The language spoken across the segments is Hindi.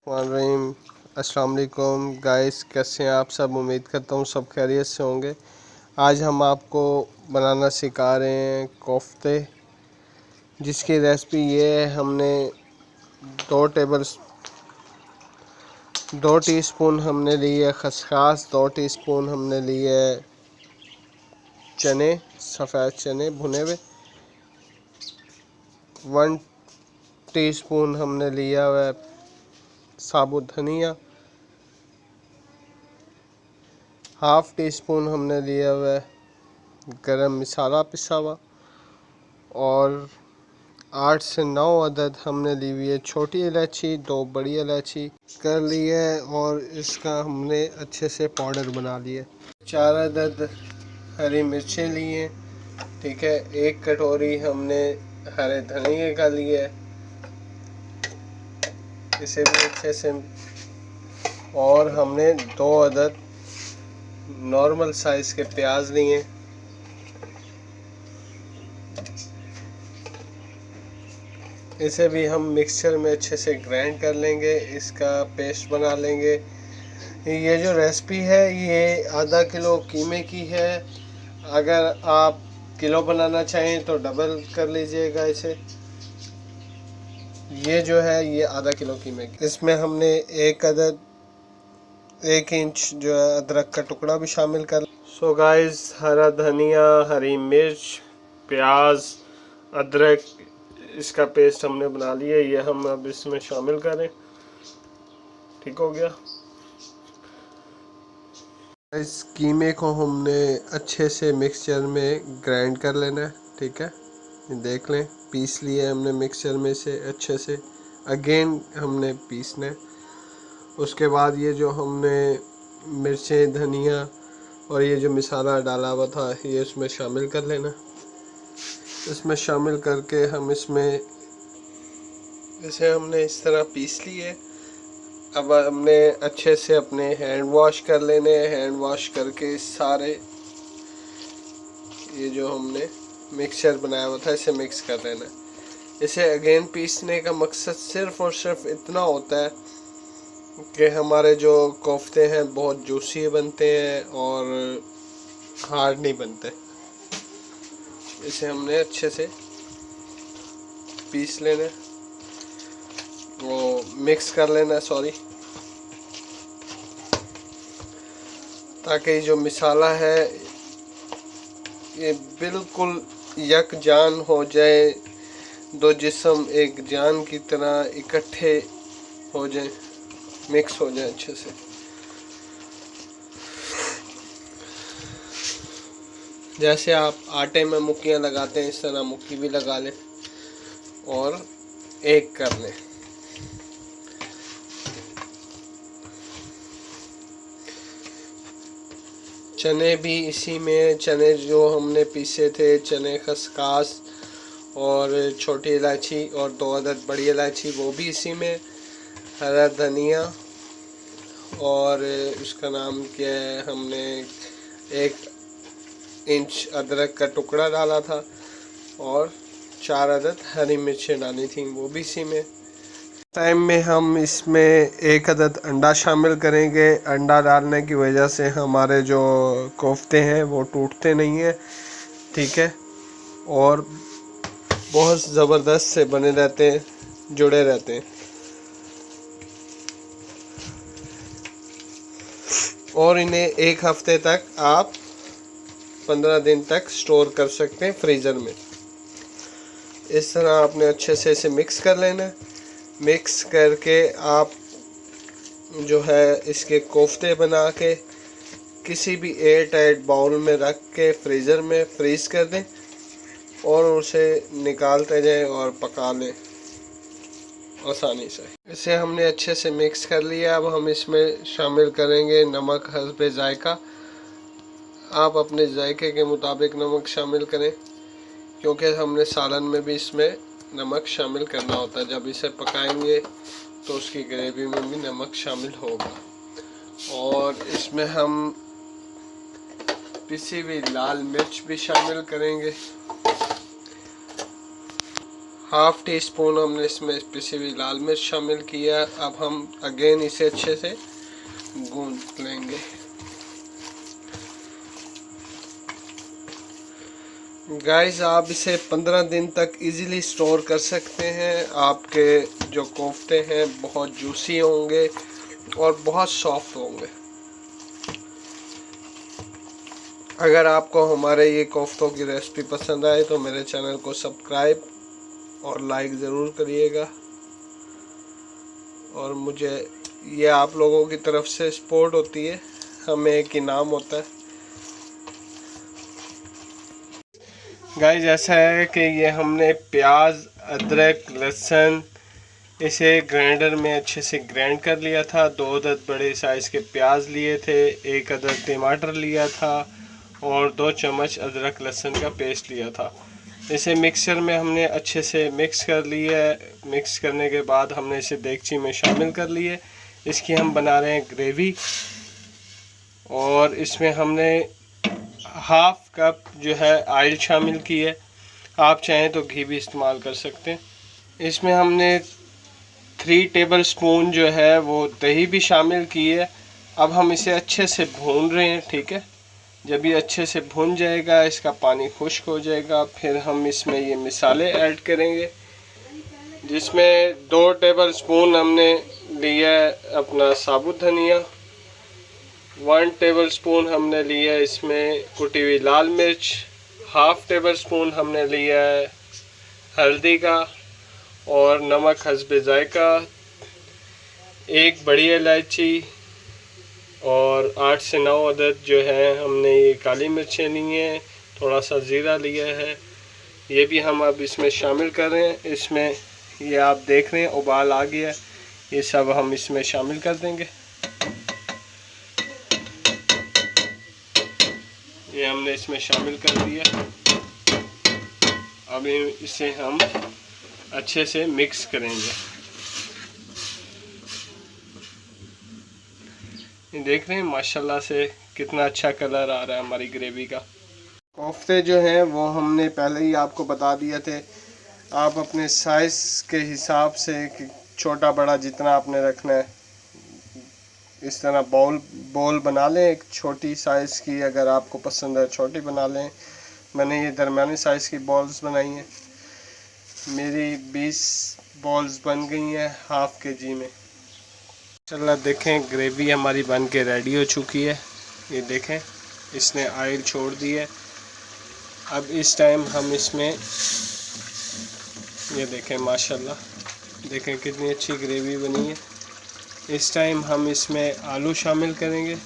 बिस्मिल्लाहिर्रहमानिर्रहीम। अस्सलाम वालेकुम गाइस, कैसे हैं आप सब। उम्मीद करता हूँ सब खैरियत से होंगे। आज हम आपको बनाना सिखा रहे हैं कोफ्ते, जिसकी रेसिपी ये है। हमने 2 टीस्पून हमने लिए खसखस, 2 टीस्पून हमने लिए चने, सफ़ेद चने भुने हुए, 1 टीस्पून हमने लिया हुआ साबुत धनिया, 1/2 टीस्पून हमने लिया हुआ गरम मसाला पिसा हुआ, और 8 से 9 अदद हमने ली हुई है छोटी इलायची, 2 बड़ी इलायची कर ली है, और इसका हमने अच्छे से पाउडर बना लिया। 4 अदद हरी मिर्चें ली हैं, ठीक है। 1 कटोरी हमने हरे धनिए का लिया है, इसे भी अच्छे से। और हमने 2 अदद नॉर्मल साइज़ के प्याज लिए, इसे भी हम मिक्सचर में अच्छे से ग्राइंड कर लेंगे, इसका पेस्ट बना लेंगे। ये जो रेसिपी है ये आधा किलो कीमे की है। अगर आप किलो बनाना चाहें तो डबल कर लीजिएगा इसे। ये जो है ये आधा किलो कीमे की। इसमें हमने 1 इंच जो है अदरक का टुकड़ा भी शामिल कर। सो गाइस, हरा धनिया, हरी मिर्च, प्याज, अदरक, इसका पेस्ट हमने बना लिया। ये हम अब इसमें शामिल करें। ठीक हो गया। इस कीमे को हमने अच्छे से मिक्सचर में ग्राइंड कर लेना है, ठीक है। देख लें, पीस लिया हमने मिक्सचर में से अच्छे से। अगेन हमने पीसना है। उसके बाद ये जो हमने मिर्चें, धनिया और ये जो मसाला डाला हुआ था ये इसमें शामिल कर लेना। इसमें शामिल करके हम इसमें इसे हमने इस तरह पीस लिए। अब हमने अच्छे से अपने हैंड वॉश कर लेने हैं। हैंड वॉश करके सारे ये जो हमने मिक्सचर बनाया हुआ था इसे मिक्स कर लेना है। इसे अगेन पीसने का मकसद सिर्फ़ और सिर्फ इतना होता है कि हमारे जो कोफ्ते हैं बहुत जूसी बनते हैं और हार्ड नहीं बनते। इसे हमने अच्छे से पीस लेना, वो मिक्स कर लेना, सॉरी, ताकि जो मसाला है ये बिल्कुल यकजान हो जाए, दो जिस्म एक जान की तरह इकट्ठे हो जाए, मिक्स हो जाए अच्छे से। जैसे आप आटे में मुक्कियाँ लगाते हैं इस तरह मुक्की भी लगा लें और एक कर लें। चने भी इसी में, चने जो हमने पीसे थे, चने, खसखस और छोटी इलायची और 2 अदद बड़ी इलायची वो भी इसी में। हरा धनिया और उसका नाम क्या है, हमने 1 इंच अदरक का टुकड़ा डाला था और 4 अदद हरी मिर्चें डाली थी, वो भी इसी में। टाइम में हम इसमें 1 अदद अंडा शामिल करेंगे। अंडा डालने की वजह से हमारे जो कोफ्ते हैं वो टूटते नहीं हैं, ठीक है, और बहुत ज़बरदस्त से बने रहते हैं, जुड़े रहते हैं। और इन्हें 1 हफ्ते तक आप 15 दिन तक स्टोर कर सकते हैं फ्रीज़र में। इस तरह आपने अच्छे से इसे मिक्स कर लेना है। मिक्स करके आप जो है इसके कोफ्ते बना के किसी भी एयर टाइट बाउल में रख के फ्रीज़र में फ्रीज़ कर दें और उसे निकालते जाएं और पका लें आसानी से। इसे हमने अच्छे से मिक्स कर लिया। अब हम इसमें शामिल करेंगे नमक हस्बे जायका। आप अपने जायके के मुताबिक नमक शामिल करें, क्योंकि हमने सालन में भी इसमें नमक शामिल करना होता है। जब इसे पकाएंगे तो उसकी ग्रेवी में भी नमक शामिल होगा। और इसमें हम पिसी हुई लाल मिर्च भी शामिल करेंगे। हाफ टी स्पून हमने इसमें पिसी हुई लाल मिर्च शामिल किया। अब हम अगेन इसे अच्छे से गूंद लेंगे। गाइस, आप इसे 15 दिन तक इजीली स्टोर कर सकते हैं। आपके जो कोफ्ते हैं बहुत जूसी होंगे और बहुत सॉफ्ट होंगे। अगर आपको हमारे ये कोफ्तों की रेसिपी पसंद आए तो मेरे चैनल को सब्सक्राइब और लाइक ज़रूर करिएगा। और मुझे ये आप लोगों की तरफ से सपोर्ट होती है, हमें एक इनाम होता है। गाइस, ऐसा है कि ये हमने प्याज, अदरक, लहसुन इसे ग्राइंडर में अच्छे से ग्राइंड कर लिया था। 2 अदद बड़े साइज़ के प्याज लिए थे, 1 अदद टमाटर लिया था और 2 चम्मच अदरक लहसुन का पेस्ट लिया था। इसे मिक्सर में हमने अच्छे से मिक्स कर लिया है। मिक्स करने के बाद हमने इसे देगची में शामिल कर लिए। इसकी हम बना रहे हैं ग्रेवी और इसमें हमने हाफ कप जो है ऑयल शामिल की है। आप चाहें तो घी भी इस्तेमाल कर सकते हैं। इसमें हमने 3 टेबल स्पून जो है वो दही भी शामिल की है। अब हम इसे अच्छे से भून रहे हैं, ठीक है। जब ये अच्छे से भून जाएगा, इसका पानी खुश्क हो जाएगा, फिर हम इसमें ये मसाले ऐड करेंगे, जिसमें 2 टेबल स्पून हमने लिया है अपना साबुत धनिया, 1 टेबल स्पून हमने लिया है इसमें कुटी हुई लाल मिर्च, हाफ टेबल स्पून हमने लिया है हल्दी का और नमक हस्बे जायका, 1 बड़ी इलायची और 8 से 9 अदद जो है हमने ये काली मिर्चें ली हैं, थोड़ा सा ज़ीरा लिया है, ये भी हम अब इसमें शामिल कर रहे हैं। इसमें ये आप देख रहे हैं उबाल आ गया, ये सब हम इसमें शामिल कर देंगे। ये हमने इसमें शामिल कर दिया। अब इसे हम अच्छे से मिक्स करेंगे। ये देख रहे हैं माशाल्लाह से कितना अच्छा कलर आ रहा है हमारी ग्रेवी का। कोफ्ते जो हैं वो हमने पहले ही आपको बता दिए थे। आप अपने साइज़ के हिसाब से छोटा बड़ा जितना आपने रखना है, इस तरह बॉल बना लें। एक छोटी साइज़ की अगर आपको पसंद है छोटी बना लें। मैंने ये दरमियानी साइज़ की बॉल्स बनाई हैं। मेरी 20 बॉल्स बन गई हैं हाफ केजी में। चला देखें, ग्रेवी हमारी बन के रेडी हो चुकी है। ये देखें, इसने ऑयल छोड़ दी है। अब इस टाइम हम इसमें ये देखें माशाल्लाह, देखें कितनी अच्छी ग्रेवी बनी है। इस टाइम हम इसमें आलू शामिल करेंगे।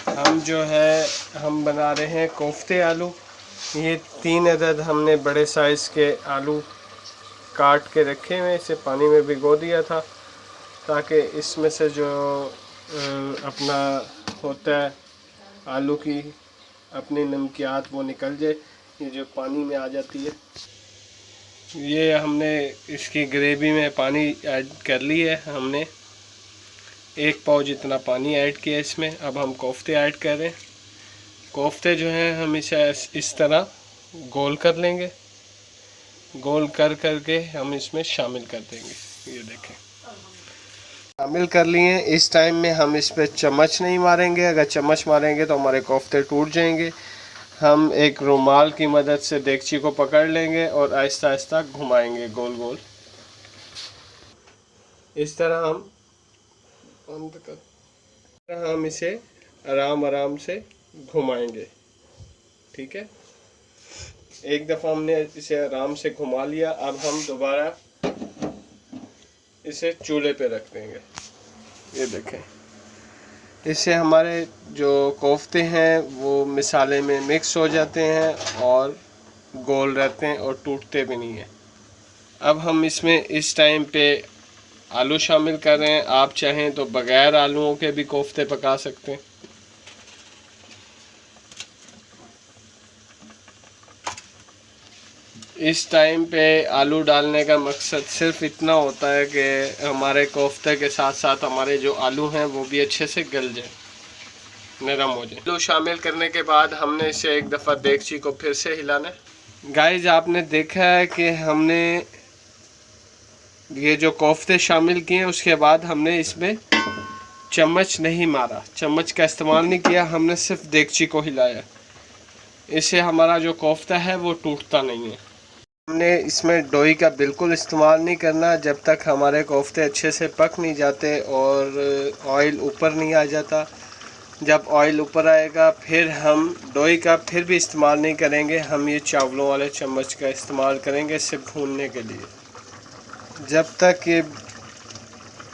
हम जो है हम बना रहे हैं कोफ्ते आलू। ये 3 अदद हमने बड़े साइज़ के आलू काट के रखे हुए, इसे पानी में भिगो दिया था ताकि इसमें से जो अपना होता है आलू की अपनी नमकियात वो निकल जाए, ये जो पानी में आ जाती है। ये हमने इसकी ग्रेवी में पानी ऐड कर ली है। हमने 1 पाव जितना पानी ऐड किया इसमें। अब हम कोफ्ते ऐड कर रहे हैं। कोफ्ते जो हैं हम इसे इस तरह गोल कर लेंगे। गोल कर के हम इसमें शामिल कर देंगे। ये देखें शामिल कर लिए। इस टाइम में हम इस पर चम्मच नहीं मारेंगे। अगर चम्मच मारेंगे तो हमारे कोफ्ते टूट जाएंगे। हम एक रुमाल की मदद से देगची को पकड़ लेंगे और आहिस्ता आहिस्ता घुमाएंगे गोल गोल। इस तरह हम इसे आराम आराम से घुमाएंगे, ठीक है। एक दफ़ा हमने इसे आराम से घुमा लिया। अब हम दोबारा इसे चूल्हे पे रख देंगे। ये देखें, इससे हमारे जो कोफ्ते हैं वो मसाले में मिक्स हो जाते हैं और गोल रहते हैं और टूटते भी नहीं हैं। अब हम इसमें इस टाइम पे आलू शामिल कर रहे हैं। आप चाहें तो बग़ैर आलूओं के भी कोफ्ते पका सकते हैं। इस टाइम पे आलू डालने का मकसद सिर्फ इतना होता है कि हमारे कोफ्ते के साथ साथ हमारे जो आलू हैं वो भी अच्छे से गल जाए। नरम हो जाए। आलू शामिल करने के बाद हमने इसे एक दफ़ा देगची को फिर से हिलाना है। गाइस आपने देखा है कि हमने ये जो कोफ्ते शामिल किए उसके बाद हमने इसमें चम्मच नहीं मारा, चम्मच का इस्तेमाल नहीं किया, हमने सिर्फ देगची को हिलाया। इससे हमारा जो कोफ्ता है वो टूटता नहीं है। हमने इसमें डोई का बिल्कुल इस्तेमाल नहीं करना जब तक हमारे कोफ्ते अच्छे से पक नहीं जाते और ऑयल ऊपर नहीं आ जाता। जब ऑयल ऊपर आएगा फिर हम डोई का फिर भी इस्तेमाल नहीं करेंगे, हम ये चावलों वाले चम्मच का इस्तेमाल करेंगे सिर्फ भूनने के लिए। जब तक ये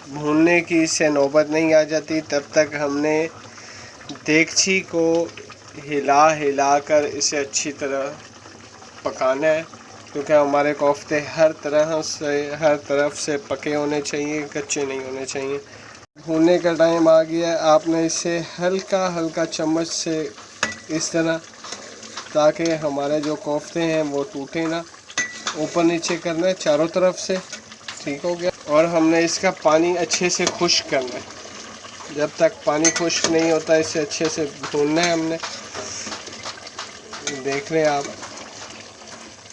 भूनने की इससे नौबत नहीं आ जाती तब तक हमने देगची को हिला हिला कर इसे अच्छी तरह पकाना है, क्योंकि हमारे कोफ्ते हर तरफ से पके होने चाहिए, कच्चे नहीं होने चाहिए। भूनने का टाइम आ गया है, आपने इसे हल्का हल्का चम्मच से इस तरह, ताकि हमारे जो कोफ्ते हैं वो टूटे ना, ऊपर नीचे करना है चारों तरफ से। ठीक हो गया। और हमने इसका पानी अच्छे से खुश्क करना है। जब तक पानी खुश्क नहीं होता इसे अच्छे से भूनना है हमने। देख रहे हैं आप,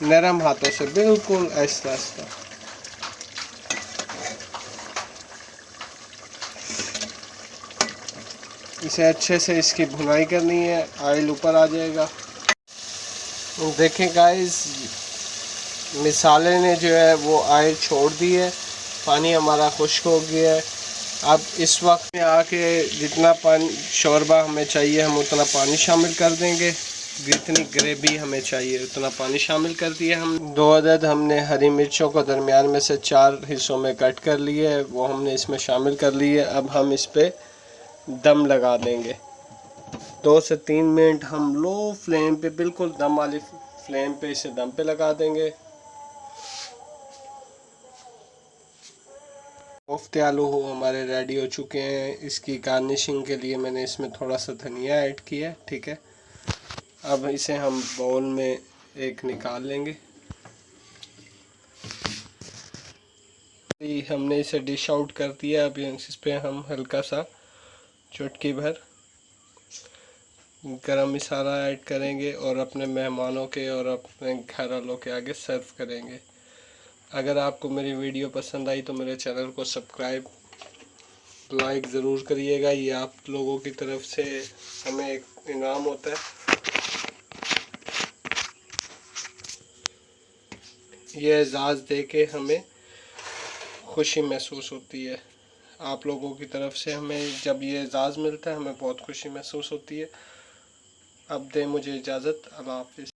नरम हाथों से बिल्कुल आहिस्ता आहिस्ता। इसे अच्छे से इसकी भुनाई करनी है, ऑयल ऊपर आ जाएगा। देखें गाइस, मिसाले ने जो है वो ऑयल छोड़ दी है, पानी हमारा खुश्क हो गया है। अब इस वक्त में आके जितना पानी शोरबा हमें चाहिए हम उतना पानी शामिल कर देंगे, जितनी ग्रेवी हमें चाहिए उतना पानी शामिल कर दिया। हम 2 अदद हमने हरी मिर्चों को दरमियान में से 4 हिस्सों में कट कर लिए है, वो हमने इसमें शामिल कर लिए। अब हम इस पर दम लगा देंगे। 2 से 3 मिनट हम लो फ्लेम पे, बिल्कुल दम वाली फ्लेम पे इसे दम पे लगा देंगे। कोफ्ते आलू हमारे रेडी हो चुके हैं। इसकी गार्निशिंग के लिए मैंने इसमें थोड़ा सा धनिया ऐड किया है। ठीक है, अब इसे हम बाउल में एक निकाल लेंगे। हमने इसे डिश आउट कर दिया। अब इस पे हम हल्का सा चुटकी भर गरम मसाला ऐड करेंगे और अपने मेहमानों के और अपने घर वालों के आगे सर्व करेंगे। अगर आपको मेरी वीडियो पसंद आई तो मेरे चैनल को सब्सक्राइब, लाइक ज़रूर करिएगा। ये आप लोगों की तरफ से हमें एक इनाम होता है। ये एजाज़ दे के हमें खुशी महसूस होती है। आप लोगों की तरफ से हमें जब ये एजाज़ मिलता है हमें बहुत खुशी महसूस होती है। अब दे मुझे इजाज़त। अल्लाह हाफ़िज़।